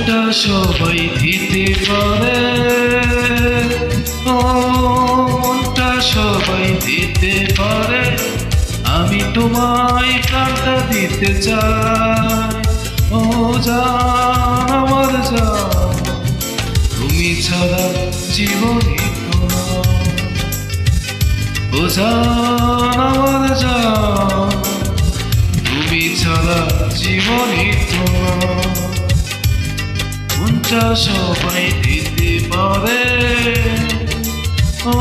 মনটা সবাই দিতে পারে, ও মনটা সবাই দিতে পারে, আমি তোমায় প্রাণটা দিতে চাই। ও জান আমার জান, তুমি ছাড়া জীবনই তোমার। ও জান আমার জান, তুমি ছাড়া জীবনই তোমার। মনটা সবাই দিতে পারে, ও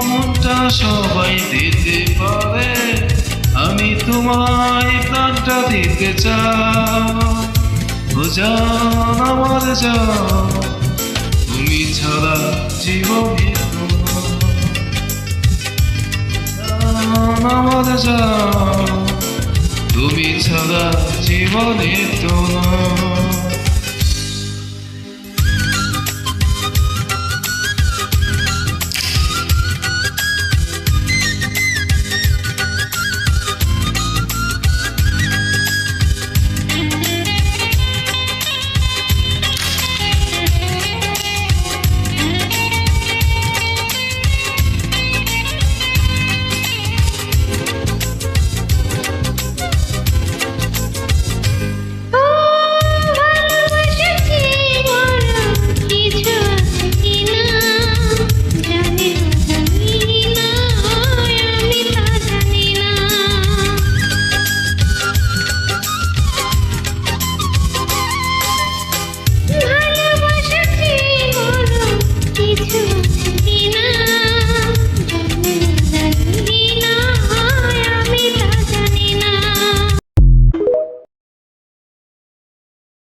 মনটা সবাই দিতে পারে, আমি তোমায় প্রাণটা দিতে চাই। ও জান আমার জান, তুমি ছাড়া জীবনে তোমার। জান আমার জান, তুমি ছাড়া জীবনে তোমার।